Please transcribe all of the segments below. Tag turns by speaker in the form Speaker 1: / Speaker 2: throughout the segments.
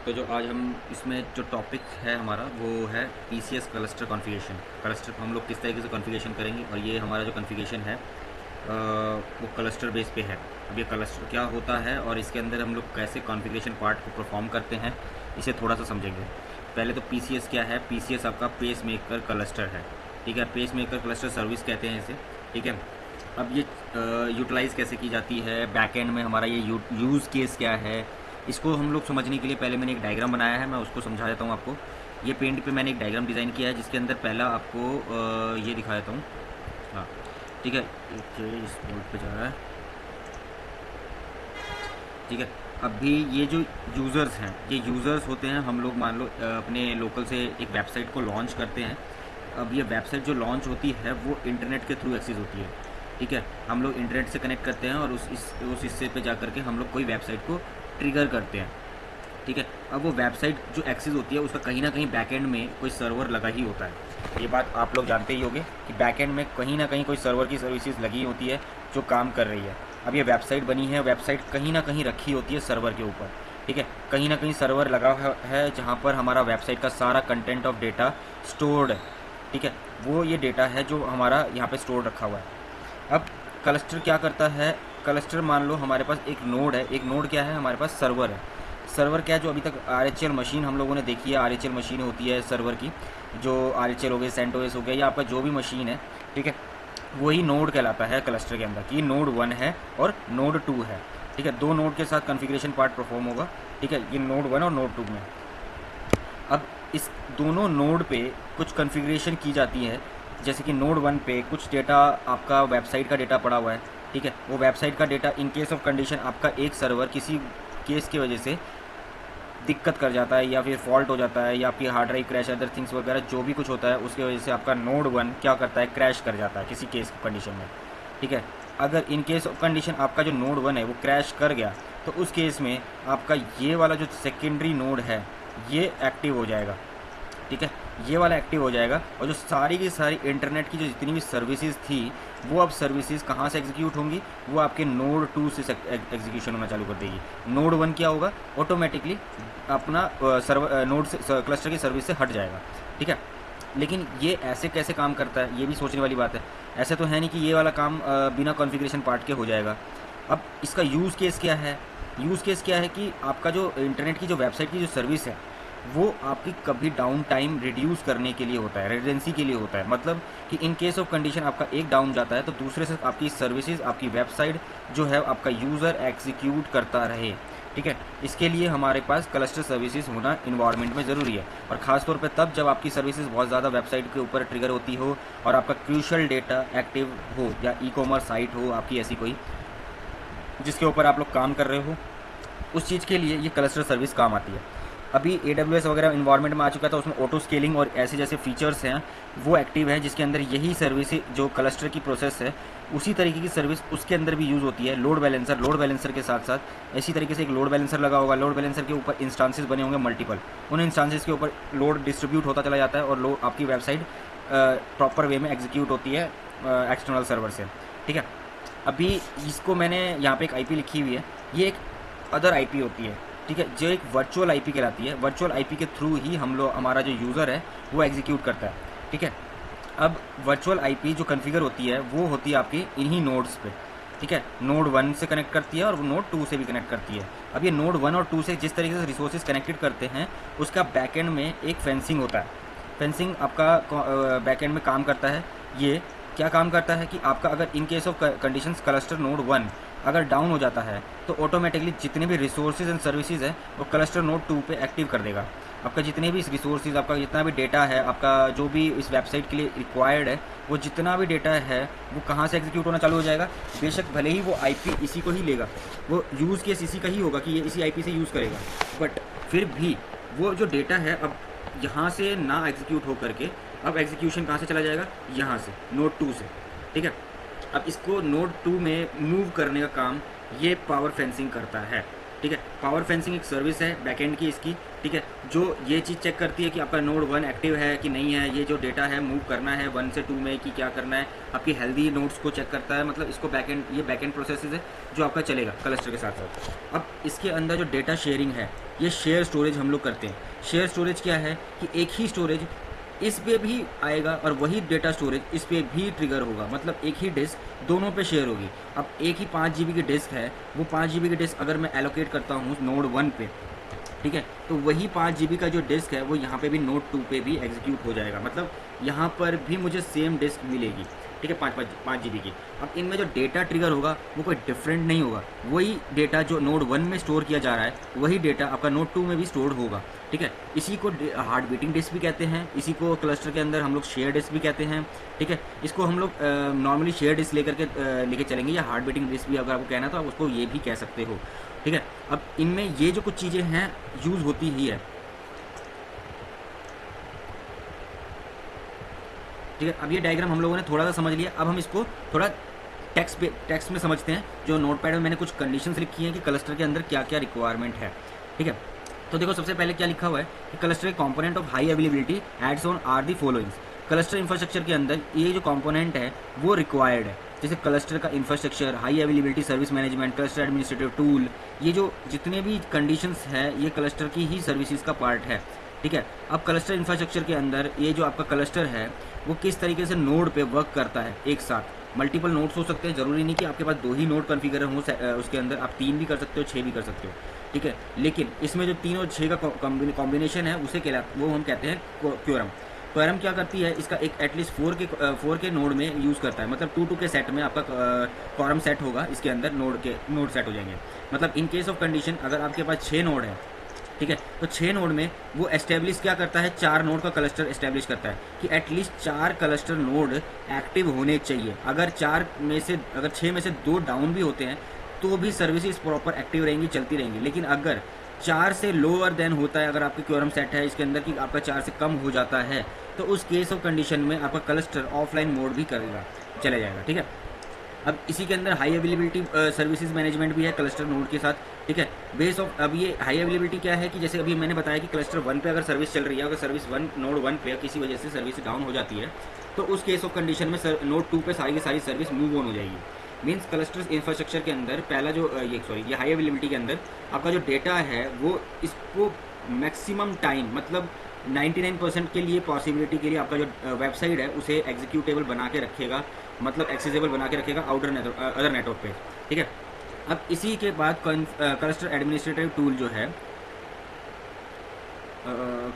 Speaker 1: तो जो आज हम इसमें जो टॉपिक है हमारा वो है पीसीएस क्लस्टर कॉन्फ़िगरेशन। क्लस्टर हम लोग किस तरीके से कॉन्फ़िगरेशन करेंगे और ये हमारा जो कॉन्फ़िगरेशन है वो क्लस्टर बेस पे है। अब ये क्लस्टर क्या होता है और इसके अंदर हम लोग कैसे कॉन्फ़िगरेशन पार्ट को परफॉर्म करते हैं इसे थोड़ा सा समझेंगे। पहले तो पीसीएस क्या है। पीसीएस आपका पेस मेकर क्लस्टर है, ठीक है। पेस मेकर क्लस्टर सर्विस कहते हैं इसे, ठीक है। अब ये यूटिलाइज़ कैसे की जाती है, बैकएंड में हमारा ये यूज़ केस क्या है, इसको हम लोग समझने के लिए पहले मैंने एक डायग्राम बनाया है, मैं उसको समझा देता हूँ आपको। ये पेंट पे मैंने एक डायग्राम डिज़ाइन किया है जिसके अंदर पहला आपको ये दिखा देता हूँ। हाँ ठीक है, इस बोर्ड पे जा रहा है, ठीक है। अभी ये जो यूज़र्स हैं, ये यूज़र्स होते हैं। हम लोग मान लो अपने लोकल से एक वेबसाइट को लॉन्च करते हैं। अब ये वेबसाइट जो लॉन्च होती है वो इंटरनेट के थ्रू एक्सेस होती है, ठीक है। हम लोग इंटरनेट से कनेक्ट करते हैं और उस हिस्से पे जा करके हम लोग कोई वेबसाइट को ट्रिगर करते हैं, ठीक है। अब वो वेबसाइट जो एक्सेस होती है उसका कहीं ना कहीं बैकएंड में कोई सर्वर लगा ही होता है। ये बात आप लोग जानते ही होंगे कि बैकएंड में कहीं ना कहीं कोई सर्वर की सर्विसेज लगी होती है जो काम कर रही है। अब ये वेबसाइट बनी है, वेबसाइट कहीं ना कहीं रखी होती है सर्वर के ऊपर, ठीक है। कहीं ना कहीं सर्वर लगा है जहाँ पर हमारा वेबसाइट का सारा कंटेंट ऑफ डेटा स्टोर्ड है, ठीक है। वो ये डेटा है जो हमारा यहाँ पे स्टोर रखा हुआ है। अब क्लस्टर क्या करता है, क्लस्टर मान लो हमारे पास एक नोड है। एक नोड क्या है, हमारे पास सर्वर है। सर्वर क्या है, जो अभी तक RHL मशीन हम लोगों ने देखी है, RHL मशीन होती है सर्वर की, जो RHL हो गई, CentOS हो गया, या आपका जो भी मशीन है, ठीक है, वही नोड कहलाता है क्लस्टर के अंदर, कि नोड 1 है और नोड 2 है, ठीक है। दो नोड के साथ कॉन्फ़िगरेशन पार्ट परफॉर्म होगा, ठीक है, ये नोड 1 और नोड 2 में। अब इस दोनों नोड पे कुछ कॉन्फ़िगरेशन की जाती है, जैसे कि नोड 1 पे कुछ डेटा आपका वेबसाइट का डेटा पड़ा हुआ है, ठीक है। वो वेबसाइट का data in case of condition आपका एक सर्वर किसी केस की वजह से दिक्कत कर जाता है या फिर फॉल्ट हो जाता है या आपकी hard drive crash, other things वगैरह जो भी कुछ होता है उसकी वजह से आपका नोड 1 क्या करता है, क्रैश कर जाता है किसी केस कंडीशन में, ठीक है। अगर इन केस ऑफ कंडीशन आपका जो नोड 1 है वो क्रैश कर गया तो उस केस में आपका ये वाला जो सेकेंडरी नोड है ये एक्टिव हो जाएगा, ठीक है। ये वाला एक्टिव हो जाएगा और जो सारी की सारी इंटरनेट की जो जितनी भी सर्विसेज थी वो अब सर्विसेज कहाँ से एग्जीक्यूट होंगी, वो आपके नोड 2 से एग्जीक्यूशन होना चालू कर देगी। नोड 1 क्या होगा, ऑटोमेटिकली अपना सर्वर नोड से क्लस्टर की सर्विस से हट जाएगा, ठीक है। लेकिन ये ऐसे कैसे काम करता है, ये भी सोचने वाली बात है। ऐसे तो है नहीं कि ये वाला काम बिना कॉन्फ़िगरेशन पार्ट के हो जाएगा। अब इसका यूज़ केस क्या है, यूज़ केस क्या है कि आपका जो इंटरनेट की जो वेबसाइट की जो सर्विस है वो आपकी कभी डाउन टाइम रिड्यूस करने के लिए होता है, रेजिडेंसी के लिए होता है। मतलब कि इन केस ऑफ कंडीशन आपका एक डाउन जाता है तो दूसरे से आपकी सर्विसेज, आपकी वेबसाइट जो है आपका यूज़र एग्जीक्यूट करता रहे, ठीक है। इसके लिए हमारे पास क्लस्टर सर्विसेज होना इन्वायरमेंट में ज़रूरी है, और ख़ासतौर पे तब जब आपकी सर्विसेज बहुत ज़्यादा वेबसाइट के ऊपर ट्रिगर होती हो और आपका क्रूशल डेटा एक्टिव हो या ई-कॉमर्स साइट हो आपकी ऐसी कोई जिसके ऊपर आप लोग काम कर रहे हो, उस चीज़ के लिए ये क्लस्टर सर्विस काम आती है। अभी AWS वगैरह इन्वायरमेंट में आ चुका था, उसमें ऑटो स्केलिंग और ऐसे जैसे फीचर्स हैं वो एक्टिव है, जिसके अंदर यही सर्विस जो क्लस्टर की प्रोसेस है उसी तरीके की सर्विस उसके अंदर भी यूज़ होती है। लोड बैलेंसर के साथ साथ इसी तरीके से एक लोड बैलेंसर लगा होगा। लोड बैलेंसर के ऊपर इंस्टांसेस बने होंगे मल्टीपल, उन इंस्टांसेस के ऊपर लोड डिस्ट्रीब्यूट होता चला जाता है और लोड आपकी वेबसाइट प्रॉपर वे में एग्जीक्यूट होती है एक्सटर्नल सर्वर से, ठीक है। अभी इसको मैंने यहाँ पे एक IP लिखी हुई है, ये एक अदर IP होती है, ठीक है, जो एक वर्चुअल IP कहलाती है। वर्चुअल IP के थ्रू ही हम लोग हमारा जो यूज़र है वो एग्जीक्यूट करता है, ठीक है। अब वर्चुअल IP जो कॉन्फ़िगर होती है वो होती है आपकी इन्हीं नोड्स पे, ठीक है। नोड 1 से कनेक्ट करती है और नोड 2 से भी कनेक्ट करती है। अब ये नोड 1 और 2 से जिस तरीके से रिसोर्सेज कनेक्टेड करते हैं उसका बैकएंड में एक फेंसिंग होता है। फेंसिंग आपका बैकएंड में काम करता है। ये क्या काम करता है कि आपका अगर in case of conditions cluster node 1 अगर डाउन हो जाता है तो ऑटोमेटिकली जितने भी रिसोर्सेज एंड सर्विसेज है वो क्लस्टर नोड 2 पे एक्टिव कर देगा। आपका जितने भी रिसोर्सेज, आपका जितना भी डेटा है, आपका जो भी इस वेबसाइट के लिए रिक्वायर्ड है, वो जितना भी डेटा है वो कहाँ से एग्जीक्यूट होना चालू हो जाएगा। बेशक भले ही वो IP इसी को ही लेगा, वो यूज़ केस इसी का ही होगा कि ये इसी IP से यूज़ करेगा, बट फिर भी वो जो डेटा है अब यहाँ से ना एग्जीक्यूट हो करके अब एग्जीक्यूशन कहाँ से चला जाएगा, यहाँ से नोड 2 से, ठीक है। अब इसको नोड 2 में मूव करने का काम ये पावर फेंसिंग करता है, ठीक है। पावर फेंसिंग एक सर्विस है बैकएंड की इसकी, ठीक है, जो ये चीज़ चेक करती है कि आपका नोड 1 एक्टिव है कि नहीं है, ये जो डेटा है मूव करना है 1 से 2 में कि क्या करना है, आपकी हेल्दी नोड्स को चेक करता है। मतलब इसको बैकएंड, ये बैकएंड प्रोसेस है जो आपका चलेगा क्लस्टर के साथ साथ। अब इसके अंदर जो डेटा शेयरिंग है, ये शेयर स्टोरेज हम लोग करते हैं। शेयर स्टोरेज क्या है कि एक ही स्टोरेज इस पे भी आएगा और वही डेटा स्टोरेज इस पे भी ट्रिगर होगा, मतलब एक ही डिस्क दोनों पे शेयर होगी। अब एक ही 5 GB की डिस्क है, वो 5 GB की डिस्क अगर मैं एलोकेट करता हूँ नोड 1 पे, ठीक है, तो वही 5 GB का जो डिस्क है वो यहाँ पे भी नोड 2 पे भी एग्जीक्यूट हो जाएगा। मतलब यहाँ पर भी मुझे सेम डिस्क मिलेगी, ठीक है, 5 GB की। अब इनमें जो डेटा ट्रिगर होगा वो कोई डिफरेंट नहीं होगा, वही डेटा जो नोड 1 में स्टोर किया जा रहा है वही डेटा आपका नोड 2 में भी स्टोर होगा, ठीक है। इसी को हार्ड बीटिंग डिस्क भी कहते हैं, इसी को क्लस्टर के अंदर हम लोग शेयर डिस्क भी कहते हैं, ठीक है। इसको हम लोग नॉर्मली शेयर डिस्क लेके चलेंगे, या हार्ड बीटिंग डिस्क भी अगर आपको कहना तो आप उसको ये भी कह सकते हो, ठीक है। अब इनमें ये जो कुछ चीज़ें हैं यूज़ होती ही है, ठीक है। अब ये डायग्राम हम लोगों ने थोड़ा सा समझ लिया, अब हम इसको थोड़ा टेक्स्ट में समझते हैं। जो नोटपैड में मैंने कुछ कंडीशंस लिखी हैं कि क्लस्टर के अंदर क्या क्या रिक्वायरमेंट है, ठीक है। तो देखो सबसे पहले क्या लिखा हुआ है कि cluster component of high availability adds on are the followings. Cluster infrastructure के अंदर ये जो कंपोनेंट है वो रिक्वायर्ड है, जैसे क्लस्टर का infrastructure, high availability service management, cluster administrative tool, ये जो जितने भी कंडीशंस है ये क्लस्टर की ही सर्विसेज का पार्ट है, ठीक है। अब क्लस्टर इंफ्रास्ट्रक्चर के अंदर ये जो आपका क्लस्टर है वो किस तरीके से नोड पे वर्क करता है एक साथ। मल्टीपल नोड्स हो सकते हैं, ज़रूरी नहीं कि आपके पास 2 ही नोड कॉन्फ़िगर हो उसके अंदर, आप 3 भी कर सकते हो, 6 भी कर सकते हो, ठीक है। लेकिन इसमें जो 3 और 6 का कॉम्बिनेशन है उसे वो हम कहते हैं क्योरम। क्योरम क्या करती है, इसका एक एटलीस्ट 4 के नोड में यूज़ करता है, मतलब 2 के सेट में आपका क्योरम सेट होगा, इसके अंदर नोड सेट हो जाएंगे। मतलब इन केस ऑफ कंडीशन अगर आपके पास 6 नोड है, ठीक है, तो 6 नोड में वो एस्टेब्लिश क्या करता है, 4 नोड का क्लस्टर एस्टेब्लिश करता है कि एटलीस्ट 4 क्लस्टर नोड एक्टिव होने चाहिए। अगर 6 में से 2 डाउन भी होते हैं तो भी सर्विसेज प्रॉपर एक्टिव रहेंगी, चलती रहेंगी। लेकिन अगर 4 से लोअर देन होता है, अगर आपकी क्योरम सेट है इसके अंदर कि आपका 4 से कम हो जाता है, तो उस केस ऑफ कंडीशन में आपका क्लस्टर ऑफलाइन मोड भी करेगा, चले जाएगा, ठीक है। अब इसी के अंदर हाई अवेलेबिलिटी सर्विसेज मैनेजमेंट भी है क्लस्टर नोड के साथ, ठीक है। बेस ऑफ, अब ये हाई अवेलेबिलिटी क्या है कि जैसे अभी मैंने बताया कि क्लस्टर 1 पे अगर सर्विस चल रही है, अगर सर्विस नोड 1 पे किसी वजह से सर्विस डाउन हो जाती है, तो उस केस ऑफ कंडीशन में नोड 2 पे सारी की सारी सर्विस मूव ऑन हो जाएगी। मीन्स क्लस्टर इंफ्रास्ट्रक्चर के अंदर पहला जो ये हाई अवेलेबिलिटी के अंदर आपका जो डेटा है वो इसको मैक्सिमम टाइम, मतलब 99% के लिए पॉसिबिलिटी के लिए आपका जो वेबसाइट है उसे एग्जीक्यूटेबल बना के रखेगा, मतलब एक्सेसिबल बना के रखेगा अदर नेटवर्क पे, ठीक है। अब इसी के बाद क्लस्टर एडमिनिस्ट्रेटिव टूल जो है,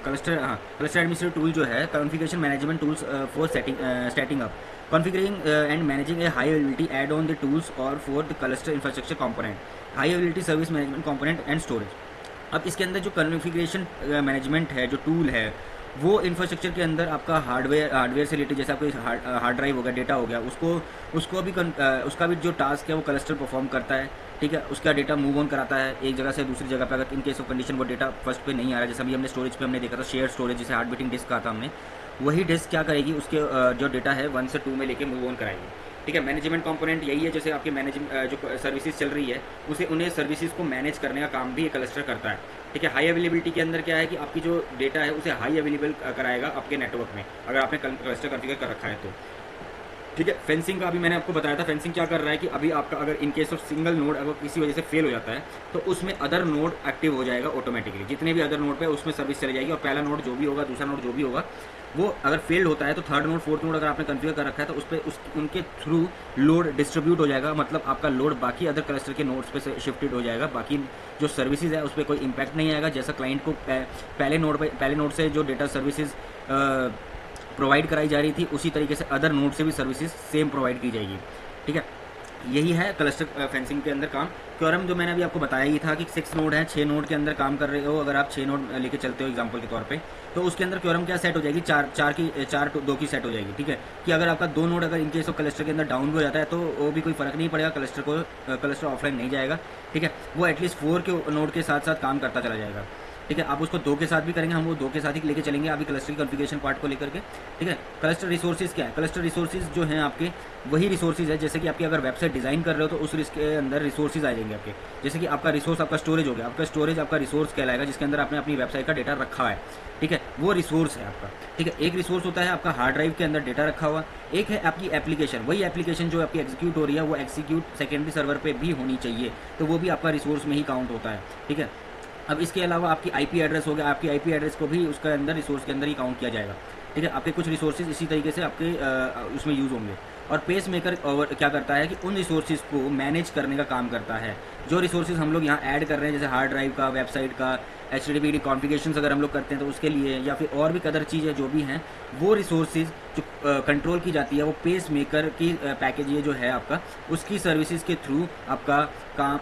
Speaker 1: क्लस्टर एडमिनिस्ट्रेटिव टूल जो है configuration management tools for setting up, configuring and managing a high availability add on the tools और for the cluster infrastructure component, high availability service management component and storage. अब इसके अंदर जो configuration management है, जो tool है, वो infrastructure के अंदर आपका हार्डवेयर से रिलेटेड, जैसे आपको हार्ड ड्राइव हो गया, डेटा हो गया, उसको भी उसका भी जो टास्क है वो क्लस्टर परफॉर्म करता है, ठीक है। उसका डेटा मूव ऑन कराता है एक जगह से दूसरी जगह पे, अगर इन केस ऑफ कंडीशन वो डेटा फर्स्ट पे नहीं आ रहा, जैसे अभी हमने स्टोरेज पे हमने देखा था शेयर स्टोरेज, जैसे हार्ड बीटिंग डिस्क कहा था हमने, वही डिस्क क्या करेगी, उसके जो डेटा है 1 से 2 में लेके मूव ऑन कराएगी, ठीक है। मैनेजमेंट कंपोनेंट यही है, जैसे आपके जो सर्विसेज चल रही है उन्हें सर्विसेज को मैनेज करने का काम भी क्लस्टर करता है, ठीक है। हाई अवेलेबिलिटी के अंदर क्या है कि आपकी जो डेटा है उसे हाई अवेलेबल कराएगा आपके नेटवर्क में, अगर आपने क्लस्टर कॉन्फ़िगर कर रखा है तो, ठीक है। फेंसिंग का अभी मैंने आपको बताया था, फेंसिंग क्या कर रहा है कि अभी आपका अगर in case of single node अगर किसी वजह से फेल हो जाता है तो उसमें अदर नोड एक्टिव हो जाएगा ऑटोमेटिकली, जितने भी अदर नोड पे उसमें सर्विस चली जाएगी, और पहला नोड जो भी होगा, दूसरा नोड जो भी होगा, वो अगर फेल्ड होता है तो थर्ड नोड, फोर्थ नोड अगर आपने कॉन्फ़िगर कर रखा है तो उस पर उनके थ्रू लोड डिस्ट्रीब्यूट हो जाएगा, मतलब आपका लोड बाकी अदर क्लस्टर के नोड्स पे शिफ्टेड हो जाएगा, बाकी जो सर्विसेज है उस पर कोई इम्पैक्ट नहीं आएगा। जैसा क्लाइंट को पहले नोड से जो डेटा सर्विसेज प्रोवाइड कराई जा रही थी, उसी तरीके से अदर नोड से भी सर्विसेज सेम प्रोवाइड की जाएगी, ठीक है। यही है क्लस्टर फेंसिंग के अंदर काम। क्योरम जो मैंने अभी आपको बताया ही था कि 6 नोड है, 6 नोड के अंदर काम कर रहे हो, अगर आप 6 नोड लेके चलते हो एग्जांपल के तौर पे, तो उसके अंदर क्योरम क्या सेट हो जाएगी, 2 की सेट हो जाएगी, ठीक है। कि अगर आपका 2 नोड अगर इनकेस ऑफ क्लस्टर के अंदर डाउन भी हो जाता है तो वो भी कोई फर्क नहीं पड़ेगा, क्लस्टर ऑफलाइन नहीं जाएगा, ठीक है। वो एटलीस्ट 4 के नोड के साथ साथ काम करता चला जाएगा, ठीक है। आप उसको 2 के साथ भी करेंगे, हम वो 2 के साथ ही लेके चलेंगे अभी क्लस्टर की कॉन्फ़िगरेशन पार्ट को लेकर के, ठीक है। क्लस्टर रिसोर्सेज क्या है? क्लस्टर रिसोर्सेज जो हैं आपके वही रिसोर्सेज है जैसे कि आपकी अगर वेबसाइट डिज़ाइन कर रहे हो तो उस के अंदर रिसोर्सेज आ जाएंगे आपके। जैसे कि आपका रिसोर्स आपका स्टोरेज हो गया, आपका स्टोरेज आपका रिसोर्स कहलाएगा जिसके अंदर आपने अपनी वेबसाइट का डेटा रखा है, ठीक है, वो रिसोर्स है आपका, ठीक है। एक रिसोर्स होता है आपका हार्ड ड्राइव के अंदर डेटा रखा हुआ, एक है आपकी एप्लीकेशन, वही एप्लीकेशन जो आपकी एग्जीक्यूट हो रही है वो एग्जीक्यूट सेकेंडरी सर्वर पे भी होनी चाहिए, तो वो भी आपका रिसोर्स में ही काउंट होता है, ठीक है। अब इसके अलावा आपकी आईपी एड्रेस हो गया, आपकी आईपी एड्रेस को भी उसके अंदर रिसोर्स के अंदर ही काउंट किया जाएगा, ठीक है। आपके कुछ रिसोर्सेज इसी तरीके से आपके उसमें यूज़ होंगे। और पेस मेकर क्या करता है कि उन रिसोर्सेज को मैनेज करने का काम करता है। जो रिसोर्सेज हम लोग यहाँ ऐड कर रहे हैं जैसे हार्ड ड्राइव का, वेबसाइट का, HTTP कॉन्फ़िगरेशंस अगर हम लोग करते हैं तो उसके लिए, या फिर और भी अदर चीज़ें जो भी हैं, वो रिसोर्सेज जो कंट्रोल की जाती है वो पेस मेकर की पैकेज ये जो है आपका उसकी सर्विसेज के थ्रू आपका काम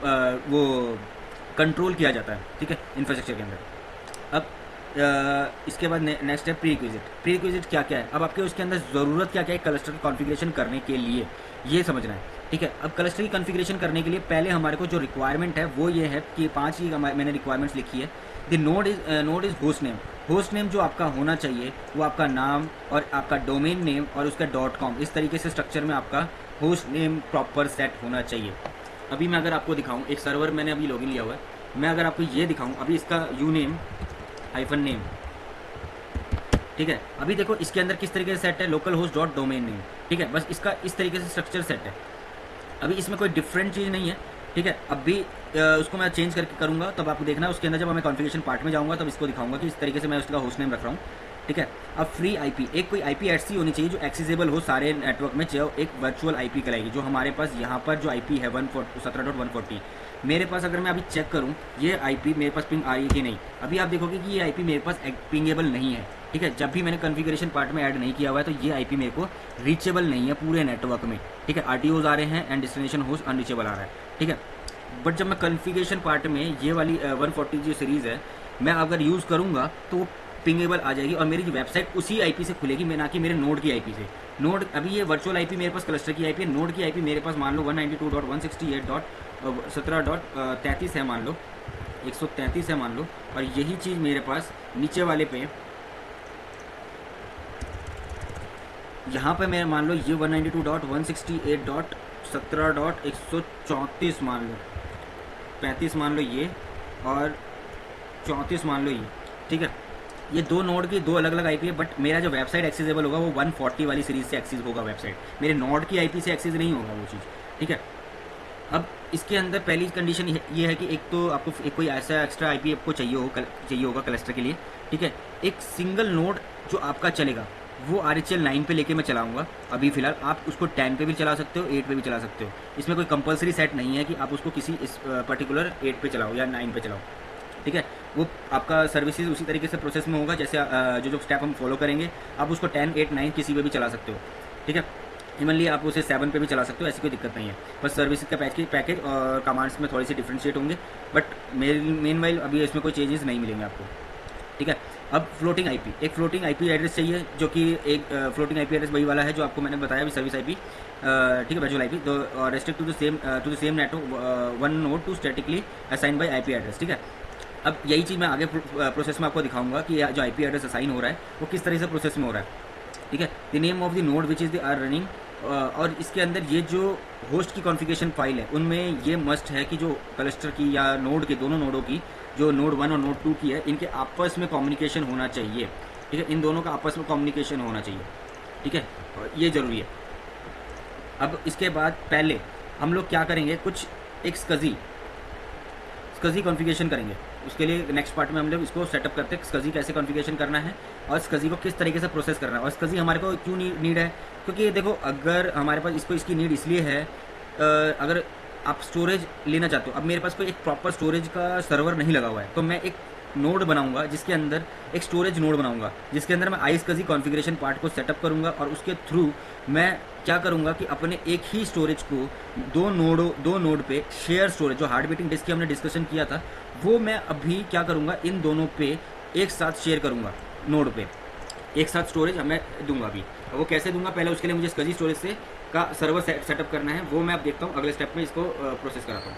Speaker 1: वो कंट्रोल किया जाता है, ठीक है, इंफ्रास्ट्रक्चर के अंदर। अब इसके बाद नेक्स्ट है प्री रिक्विजिट। प्री रिक्विजिट क्या क्या है? अब आपके उसके अंदर ज़रूरत क्या क्या है क्लस्टर की कॉन्फ़िगरेशन करने के लिए, ये समझना है, ठीक है। अब क्लस्टर की कॉन्फ़िगरेशन करने के लिए पहले हमारे को जो रिक्वायरमेंट है वो ये है कि 5 ही मैंने रिक्वायरमेंट्स लिखी है। The node is host name. Host name जो आपका होना चाहिए वो आपका नाम और आपका डोमेन नेम और उसका .com, इस तरीके से स्ट्रक्चर में आपका होस्ट नेम प्रॉपर सेट होना चाहिए। अभी मैं अगर आपको दिखाऊं, एक सर्वर मैंने अभी लॉगिन लिया हुआ है, मैं अगर आपको ये दिखाऊं अभी इसका यूनेम -नेम, ठीक है। अभी देखो इसके अंदर किस तरीके से सेट है, local host dot domain name, ठीक है, बस इसका इस तरीके से स्ट्रक्चर सेट है। अभी इसमें कोई डिफरेंट चीज़ नहीं है, ठीक है। अब भी उसको मैं चेंज करके करूँगा तब आपको देखना है, उसके अंदर जब मैं कॉन्फ़िगरेशन पार्ट में जाऊँगा तब इसको दिखाऊंगा कि इस तरीके से मैं उसका होस्ट नेम रख रहा हूँ, ठीक है। अब फ्री आईपी, एक कोई आईपी ऐसी होनी चाहिए जो एक्सेसिबल हो सारे नेटवर्क में, जो एक वर्चुअल आईपी कहलाएगी। जो हमारे पास यहाँ पर जो आईपी है 17.140, मेरे पास अगर मैं अभी चेक करूँ ये आईपी मेरे पास पिंग आ रही है कि नहीं, अभी आप देखोगे कि ये आईपी मेरे पास पिंगेबल नहीं है, ठीक है। जब भी मैंने कॉन्फ़िगरेशन पार्ट में ऐड नहीं किया हुआ है तो ये आईपी मेरे को रीचेबल नहीं है पूरे नेटवर्क में, ठीक है। RTOs आ रहे हैं एंड डेस्टिनेशन होस्ट अनरीचेबल आ रहा है, ठीक है। बट जब मैं कॉन्फ़िगरेशन पार्ट में ये वाली 140 जो सीरीज़ है मैं अगर यूज़ करूँगा तो वो पिंगेबल आ जाएगी और मेरी जो वेबसाइट उसी आईपी से खुलेगी, मैं ना कि मेरे नोड की आईपी से। नोड अभी ये वर्चुअल आईपी मेरे पास क्लस्टर की आईपी है, नोड की आईपी मेरे पास मान लो 192.168.17.33 है, मान लो 133 है मान लो, और यही चीज़ मेरे पास नीचे वाले पे यहाँ पे मैं मान लो ये 192.168.17.134 मान लो, 35 मान लो ये और 34 मान लो ये, ठीक है। ये दो नोड की दो अलग अलग आईपी है, बट मेरा जो वेबसाइट एक्सेसिबल होगा वो 140 वाली सीरीज़ से एक्सेस होगा वेबसाइट, मेरे नोड की आईपी से एक्सेस नहीं होगा वो चीज़, ठीक है। अब इसके अंदर पहली कंडीशन ये है कि एक तो आपको एक कोई ऐसा एक्स्ट्रा आईपी आपको चाहिए होगा क्लस्टर के लिए, ठीक है। एक सिंगल नोड जो आपका चलेगा वो RHEL 9 पे लेके मैं चलाऊंगा अभी फ़िलहाल। आप उसको 10 पे भी चला सकते हो, 8 पे भी चला सकते हो, इसमें कोई कंपलसरी सेट नहीं है कि आप उसको किसी इस पर्टिकुलर 8 पे चलाओ या 9 पे चलाओ, ठीक है। वो आपका सर्विसेज उसी तरीके से प्रोसेस में होगा जैसे जो स्टेप हम फॉलो करेंगे। आप उसको 10, 8, 9 किसी पे भी चला सकते हो, ठीक है। इवनली आप उसे 7 पे भी चला सकते हो, ऐसी कोई दिक्कत नहीं है। बस सर्विसेज का पैकेज और कमांड्स में थोड़ी सी डिफ्रेंशिएट होंगे, बट मेन वाइल अभी इसमें कोई चेंजेस नहीं मिलेंगे आपको, ठीक है। अब फ्लोटिंग आईपी, एक फ्लोटिंग आईपी एड्रेस चाहिए जो कि एक फ्लोटिंग आईपी एड्रेस वही वाला है जो आपको मैंने बताया अभी, सर्विस आईपी, ठीक है, वर्चुअल आईपी। तो restrict to the same network one node to statically assign by IP address, ठीक है। अब यही चीज़ मैं आगे प्रोसेस में आपको दिखाऊंगा कि जो आईपी एड्रेस असाइन हो रहा है वो किस तरह से प्रोसेस में हो रहा है, ठीक है। The name of the node which is the are running, और इसके अंदर ये जो होस्ट की कॉन्फ़िगरेशन फाइल है उनमें ये मस्ट है कि जो क्लस्टर की या नोड के दोनों नोडों की, जो नोड 1 और नोड 2 की है, इनके आपस में कम्युनिकेशन होना चाहिए, ठीक है। इन दोनों का आपस में कम्युनिकेशन होना चाहिए, ठीक है, ये ज़रूरी है। अब इसके बाद पहले हम लोग क्या करेंगे, कुछ एक स्कजी कॉन्फ़िगरेशन करेंगे। उसके लिए नेक्स्ट पार्ट में हम लोग इसको सेटअप करते हैं, स्कजी कैसे कॉन्फ़िगरेशन करना है और स्कजी को किस तरीके से प्रोसेस करना है। और स्कजी हमारे को क्यों नीड है, क्योंकि देखो अगर हमारे पास इसकी नीड इसलिए है, अगर आप स्टोरेज लेना चाहते हो, अब मेरे पास कोई एक प्रॉपर स्टोरेज का सर्वर नहीं लगा हुआ है, तो मैं एक नोड बनाऊंगा जिसके अंदर एक स्टोरेज नोड बनाऊंगा जिसके अंदर मैं iSCSI कॉन्फ़िगरेशन पार्ट को सेटअप करूंगा, और उसके थ्रू मैं क्या करूंगा कि अपने एक ही स्टोरेज को दो नोड पे शेयर स्टोरेज, जो हार्ड बीटिंग डिस्क की हमने डिस्कशन किया था, वो मैं अभी क्या करूंगा इन दोनों पे एक साथ शेयर करूंगा, नोड पे एक साथ स्टोरेज मैं दूंगा। अभी वो कैसे दूंगा, पहले उसके लिए मुझे SCSI स्टोरेज से का सर्वर सेटअप करना है, वो मैं अब देखता हूँ, अगले स्टेप में इसको प्रोसेस कराता हूँ।